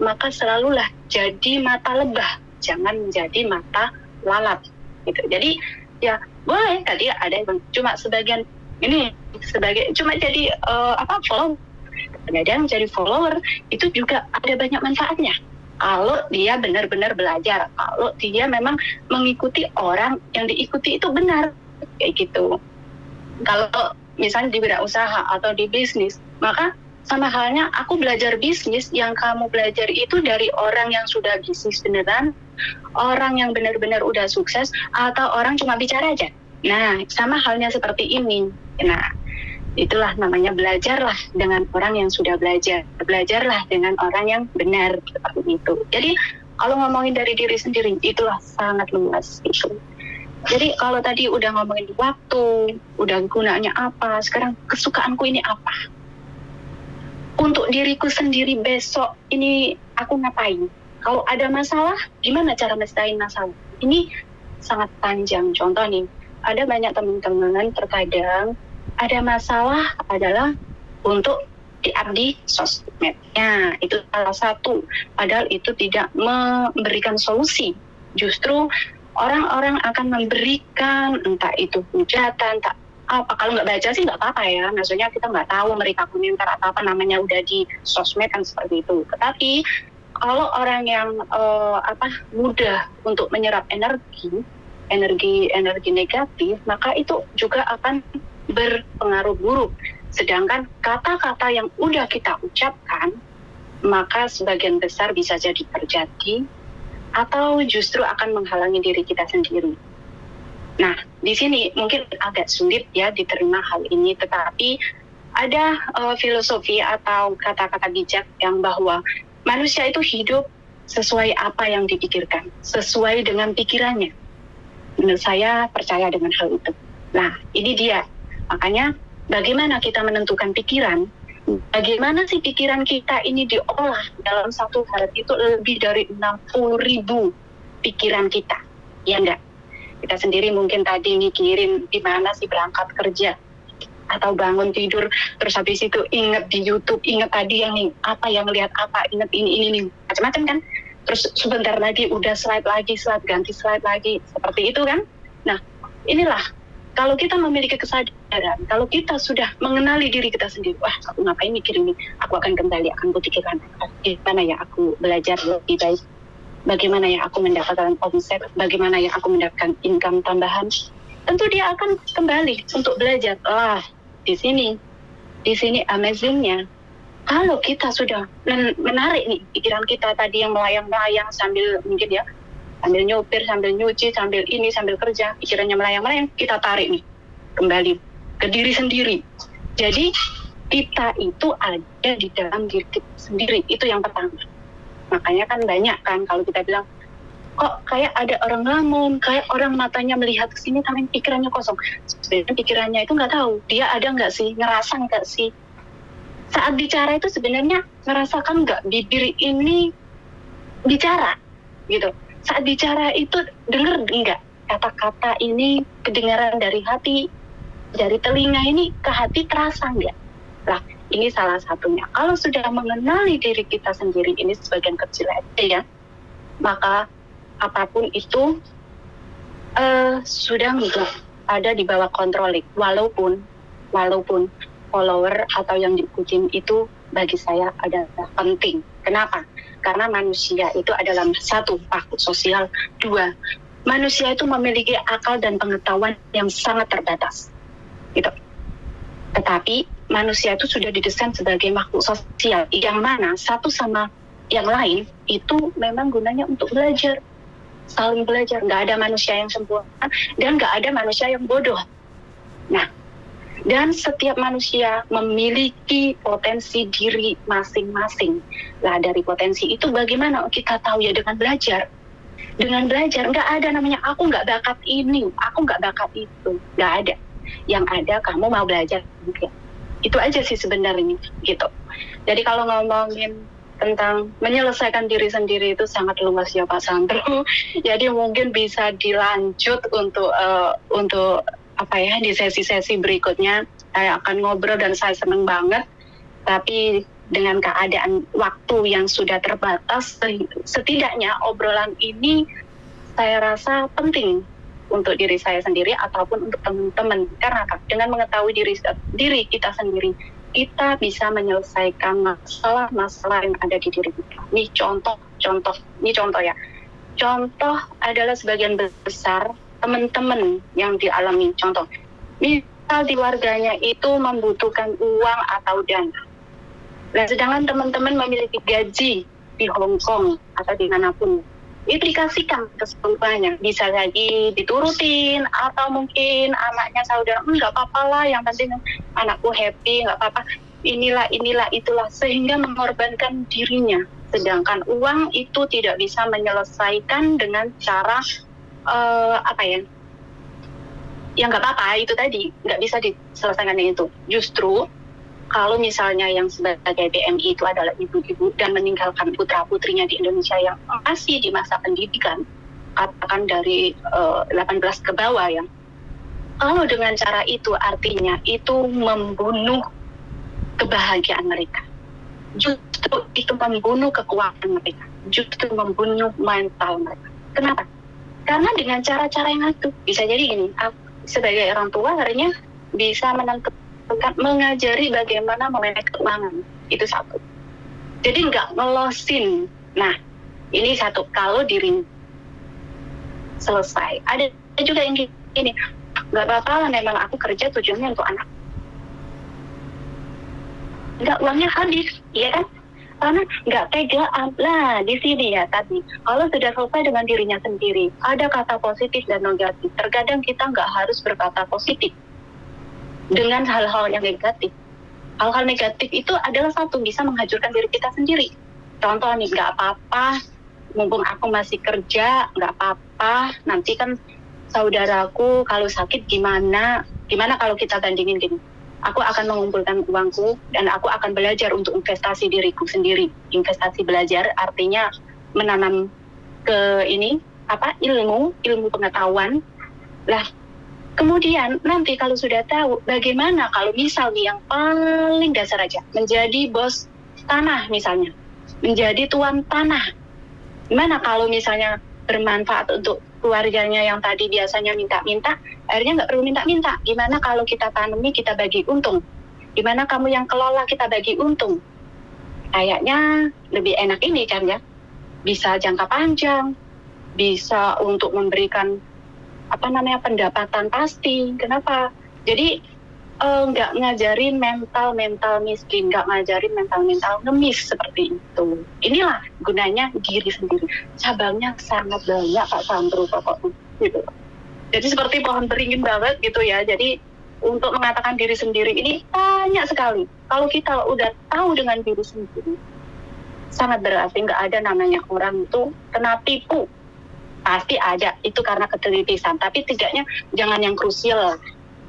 maka selalulah jadi mata lebah, jangan menjadi mata lalat gitu. Jadi ya boleh tadi ada yang cuma sebagian ini sebagai cuma jadi follow, kadang jadi follower itu juga ada banyak manfaatnya kalau dia benar-benar belajar, kalau dia memang mengikuti orang yang diikuti itu benar kayak gitu. Kalau misalnya di wirausaha atau di bisnis, maka sama halnya aku belajar bisnis, yang kamu belajar itu dari orang yang sudah bisnis beneran, orang yang benar-benar udah sukses, atau orang cuma bicara aja. Nah, sama halnya seperti ini. Nah, itulah namanya belajarlah dengan orang yang sudah belajar. Belajarlah dengan orang yang benar, seperti itu. Jadi, kalau ngomongin dari diri sendiri, itulah sangat luas itu. Jadi, kalau tadi udah ngomongin waktu, udah gunanya apa, sekarang kesukaanku ini apa? Untuk diriku sendiri besok ini aku ngapain? Kalau ada masalah, gimana cara mestain masalah? Ini sangat panjang. Contoh nih, ada banyak teman-teman terkadang ada masalah adalah untuk di sosmednya. Itu salah satu. Padahal itu tidak memberikan solusi. Justru orang-orang akan memberikan entah itu hujatan, entah apa. Kalau nggak baca sih nggak apa-apa ya, maksudnya kita nggak tahu mereka komentar atau apa namanya udah di sosmed kan seperti itu. Tetapi kalau orang yang mudah untuk menyerap energi negatif, maka itu juga akan berpengaruh buruk. Sedangkan kata-kata yang udah kita ucapkan, maka sebagian besar bisa jadi terjadi atau justru akan menghalangi diri kita sendiri. Nah, di sini mungkin agak sulit ya diterima hal ini, tetapi ada filosofi atau kata-kata bijak yang bahwa manusia itu hidup sesuai apa yang dipikirkan, sesuai dengan pikirannya. Menurut saya percaya dengan hal itu. Nah, ini dia. Makanya bagaimana kita menentukan pikiran, bagaimana sih pikiran kita ini diolah dalam satu hari itu lebih dari 60.000 pikiran kita, ya enggak? Kita sendiri mungkin tadi mikirin gimana sih berangkat kerja atau bangun tidur, terus habis itu inget di YouTube, inget tadi yang apa yang lihat apa, inget ini macam-macam kan. Terus sebentar lagi udah ganti slide lagi, seperti itu kan. Nah, inilah kalau kita memiliki kesadaran, kalau kita sudah mengenali diri kita sendiri, wah aku ngapain mikir ini, aku akan kembali, akan pikirkan gimana ya aku belajar lebih baik, bagaimana ya aku mendapatkan omset, bagaimana ya aku mendapatkan income tambahan. Tentu dia akan kembali untuk belajar. Di sini amazingnya, kalau kita sudah menarik nih pikiran kita tadi yang melayang-layang sambil mungkin ya, sambil nyopir, sambil nyuci, sambil kerja, pikirannya melayang-layang, kita tarik nih kembali ke diri sendiri. Jadi kita itu ada di dalam diri kita sendiri, itu yang pertama. Makanya kan banyak kan kalau kita bilang, kok kayak ada orang ngelamun, kayak orang matanya melihat ke sini tapi pikirannya kosong. Sebenarnya pikirannya itu nggak tahu, dia ada nggak sih, ngerasa nggak sih. Saat bicara itu sebenarnya ngerasakan nggak bibir ini bicara gitu. Saat bicara itu dengar nggak kata-kata ini kedengaran dari hati, dari telinga ini ke hati terasa nggak? Lah, ini salah satunya. Kalau sudah mengenali diri kita sendiri ini sebagian kecil aja ya, maka apapun itu sudah nggak ada di bawah kontrol. Walaupun follower atau yang diikutin itu bagi saya adalah penting. Kenapa? Karena manusia itu adalah satu, makhluk sosial. Dua, manusia itu memiliki akal dan pengetahuan yang sangat terbatas. Gitu. Tetapi manusia itu sudah didesain sebagai makhluk sosial, yang mana satu sama yang lain itu memang gunanya untuk belajar, saling belajar. Nggak ada manusia yang sempurna dan nggak ada manusia yang bodoh. Nah, dan setiap manusia memiliki potensi diri masing-masing. Lah dari potensi itu bagaimana kita tahu ya? Dengan belajar. Dengan belajar, nggak ada namanya aku nggak bakat ini, aku nggak bakat itu, nggak ada. Yang ada kamu mau belajar. Itu aja sih sebenarnya gitu. Jadi kalau ngomongin tentang menyelesaikan diri sendiri itu sangat luas ya Pak Sandro. Jadi mungkin bisa dilanjut untuk di sesi-sesi berikutnya. Saya akan ngobrol dan saya senang banget. Tapi dengan keadaan waktu yang sudah terbatas, setidaknya obrolan ini saya rasa penting untuk diri saya sendiri ataupun untuk teman-teman. Karena apa? Dengan mengetahui diri kita sendiri, kita bisa menyelesaikan masalah-masalah yang ada di diri kita. Ini contoh ya. Contoh adalah sebagian besar teman-teman yang dialami. Contoh, misal di keluarganya itu membutuhkan uang atau dana. Dan sedangkan teman-teman memiliki gaji di Hong Kong atau di manapun, itu dikasihkan keseluruhannya, bisa lagi diturutin, atau mungkin anaknya saudara, nggak apa-apa lah, yang penting anakku happy, nggak apa-apa, inilah, itulah, sehingga mengorbankan dirinya. Sedangkan uang itu tidak bisa menyelesaikan dengan cara, ya nggak apa-apa, itu tadi, nggak bisa diselesaikan dengan itu. Justru, kalau misalnya yang sebagai BMI itu adalah ibu-ibu dan meninggalkan putra-putrinya di Indonesia yang masih di masa pendidikan, katakan dari 18 ke bawah ya. Kalau dengan cara itu artinya itu membunuh kebahagiaan mereka. Justru itu membunuh kekuatan mereka. Justru membunuh mental mereka. Kenapa? Karena dengan cara-cara yang itu, bisa jadi gini, sebagai orang tua akhirnya bisa mengajari bagaimana memanage keuangan, itu satu. Jadi nggak ngelosin. Nah, ini satu. Kalau diri selesai, ada juga yang gini, nggak apa-apa lah, memang aku kerja tujuannya untuk anak. Nggak, uangnya habis, iya kan? Karena nggak tegaan. Lah, di sini ya tadi, kalau sudah selesai dengan dirinya sendiri, ada kata positif dan negatif. Terkadang kita nggak harus berkata positif dengan hal-hal yang negatif. Hal-hal negatif itu adalah satu, bisa menghancurkan diri kita sendiri. Contoh nih, nggak apa-apa, mumpung aku masih kerja, nggak apa-apa, nanti kan saudaraku kalau sakit gimana kalau kita bandingin gini. Aku akan mengumpulkan uangku dan aku akan belajar untuk investasi diriku sendiri. Investasi belajar artinya menanam ke ilmu pengetahuan. Lah, kemudian nanti kalau sudah tahu, bagaimana kalau misal nih yang paling dasar aja, menjadi bos tanah misalnya, menjadi tuan tanah. Gimana kalau misalnya bermanfaat untuk keluarganya yang tadi biasanya minta-minta, akhirnya nggak perlu minta-minta. Gimana kalau kita tanami, kita bagi untung? Gimana kamu yang kelola, kita bagi untung? Kayaknya lebih enak ini kan ya, bisa jangka panjang, bisa untuk memberikan pendapatan pasti. Kenapa? Jadi nggak ngajarin mental miskin, nggak ngajarin mental ngemis seperti itu. Inilah gunanya diri sendiri. Cabangnya sangat banyak Pak Sandro pokoknya gitu. Jadi seperti pohon beringin banget gitu ya. Jadi untuk mengatakan diri sendiri ini banyak sekali. Kalau kita udah tahu dengan diri sendiri, sangat berarti nggak ada namanya orang itu kena tipu. Pasti ada, itu karena ketelitisan. Tapi tidaknya jangan yang krusial.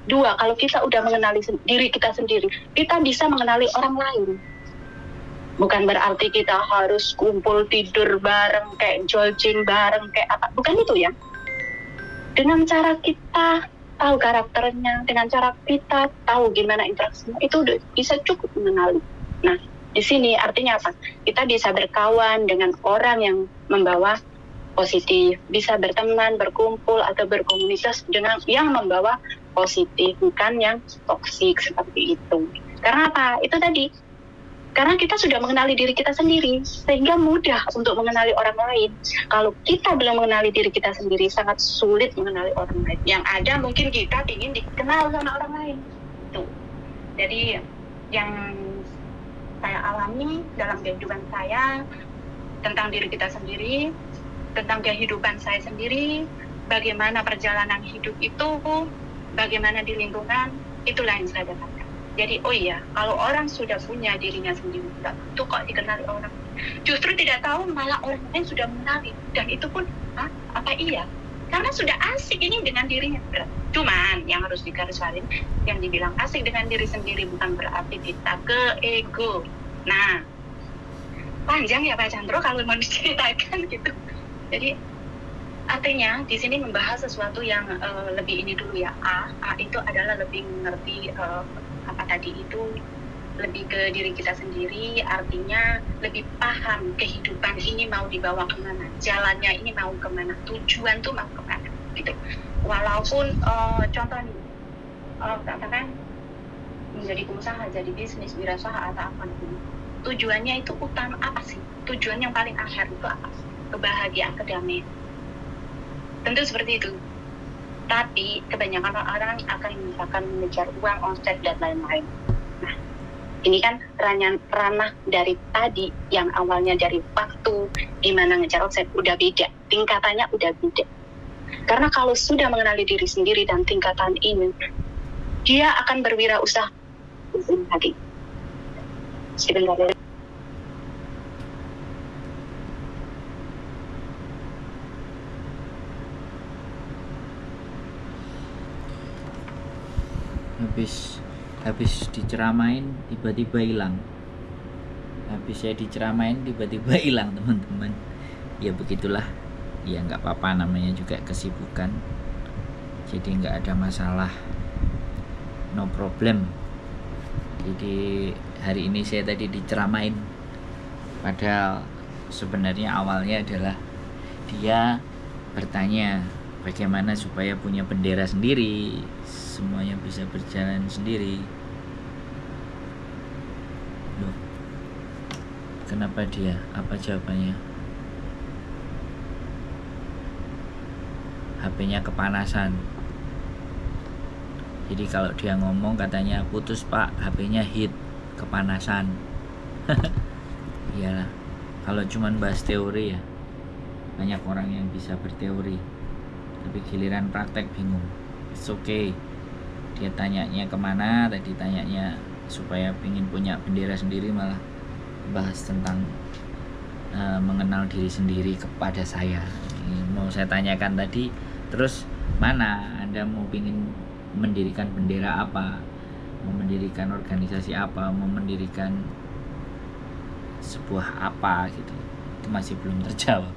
Dua, kalau kita udah mengenali diri kita sendiri, kita bisa mengenali orang lain. Bukan berarti kita harus kumpul tidur bareng, kayak jogging bareng, kayak apa. Bukan itu ya. Dengan cara kita tahu karakternya, dengan cara kita tahu gimana interaksinya, itu udah bisa cukup mengenali. Nah, di sini artinya apa? Kita bisa berkawan dengan orang yang membawa positif, bisa berteman, berkumpul, atau berkomunitas dengan yang membawa positif, bukan yang toksik seperti itu. Karena apa? Itu tadi. Karena kita sudah mengenali diri kita sendiri, sehingga mudah untuk mengenali orang lain. Kalau kita belum mengenali diri kita sendiri, sangat sulit mengenali orang lain. Yang ada mungkin kita ingin dikenal sama orang lain. Tuh. Jadi yang saya alami dalam kehidupan saya tentang diri kita sendiri, tentang kehidupan saya sendiri, bagaimana perjalanan hidup itu, bagaimana di lingkungan, itulah yang saya dapatkan. Jadi, oh iya, kalau orang sudah punya dirinya sendiri, tidak butuh kok dikenali orang. Justru tidak tahu, malah orang lain sudah mengenali. Dan itu pun, apa iya? Karena sudah asik ini dengan dirinya. Cuman, yang harus digarisbawahi, yang dibilang asik dengan diri sendiri bukan berarti kita ke ego. Nah, panjang ya Pak Chandro kalau mau diceritakan gitu. Jadi, artinya di sini membahas sesuatu yang lebih ini dulu ya. A itu adalah lebih mengerti apa tadi itu lebih ke diri kita sendiri, artinya lebih paham kehidupan ini mau dibawa kemana, jalannya ini mau kemana, tujuan tuh mau kemana gitu. Walaupun contoh nih, katakan menjadi pengusaha, jadi bisnis, wirausaha atau apa gitu, tujuannya itu utama apa sih? Tujuan yang paling akhir itu apa? Kebahagiaan, kedamaian. Tentu seperti itu. Tapi kebanyakan orang akan misalkan mengejar uang, omset, dan lain-lain. Nah, ini kan ranah dari tadi yang awalnya dari waktu gimana ngejar omset udah beda, tingkatannya udah beda. Karena kalau sudah mengenali diri sendiri dan tingkatan ini, dia akan berwirausaha lagi. Sebentar ya. habis diceramain tiba-tiba hilang. Habis saya diceramain tiba-tiba hilang teman-teman. Ya begitulah, ya nggak apa-apa, namanya juga kesibukan, jadi nggak ada masalah, no problem. Jadi hari ini saya tadi diceramain, padahal sebenarnya awalnya adalah dia bertanya bagaimana supaya punya bendera sendiri, semuanya bisa berjalan sendiri. Loh, kenapa dia? Apa jawabannya? HP-nya kepanasan. Jadi kalau dia ngomong katanya putus pak, HP-nya hit, kepanasan. Iyalah, kalau cuman bahas teori ya banyak orang yang bisa berteori, tapi giliran praktek bingung. It's okay. Dia tanyanya kemana tadi? Tanyanya supaya pingin punya bendera sendiri, malah bahas tentang mengenal diri sendiri kepada saya. Mau saya tanyakan tadi, terus mana Anda mau pingin mendirikan bendera apa, mau mendirikan organisasi apa, mau mendirikan sebuah apa gitu, itu masih belum terjawab.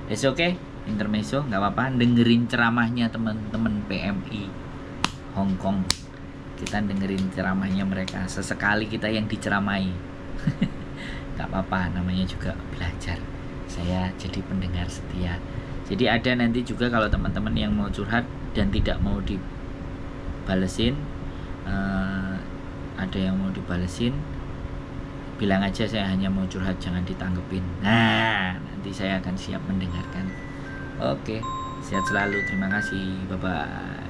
It's okay, intermezzo, nggak apa-apa. Dengerin ceramahnya teman-teman PMI Hong Kong, kita dengerin ceramahnya mereka, sesekali kita yang diceramai. Nggak apa-apa, namanya juga belajar. Saya jadi pendengar setia. Jadi ada nanti juga kalau teman-teman yang mau curhat dan tidak mau dibalesin, ada yang mau dibalesin, bilang aja saya hanya mau curhat, jangan ditanggepin. Nah, nanti saya akan siap mendengarkan. Oke, sehat selalu, terima kasih, bye bye.